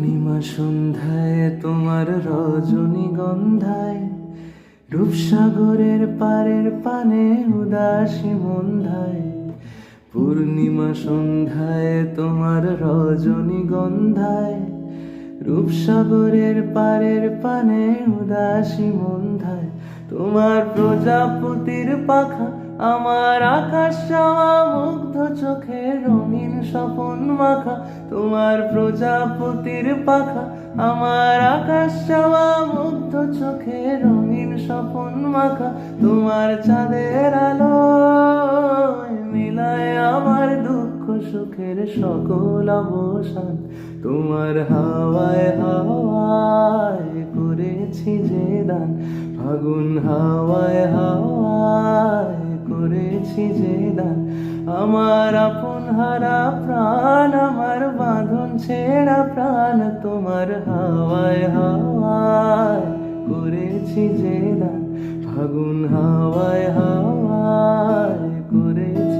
পূর্ণিমা সন্ধ্যায় তোমার রজনীগন্ধায় রূপসাগরের পারের পানে উদাসী মন্ধায়। পূর্ণিমা সন্ধ্যায় তোমার রজনীগন্ধায় রূপসাগরের পারের পানে উদাসী মন্ধায়। তোমার প্রজাপতির পাখা আমার আকাশ চাওয়া মুগ্ধ চোখে রঙিন স্বপন মাখা। তোমার প্রজাপতির পাখা আমার আকাশ চাওয়া মুগ্ধ চোখে রঙিন স্বপন মাখা। তোমার চাঁদের আলো মিলায় আমার দুঃখ সুখের সকল অবসান। তোমার হাওয়ায় হাওয়ায় করেছি যে দান, ফাগুন হাওয়ায় হাওয়ায় করেছি যে দান। আমার আপন হারা প্রাণ, আমার বাঁধন ছেঁড়া প্রাণ, তোমার হাওয়ায় হাওয়ায় করেছি যে দান, ফাগুন হাওয়ায় হাওয়ায় করেছি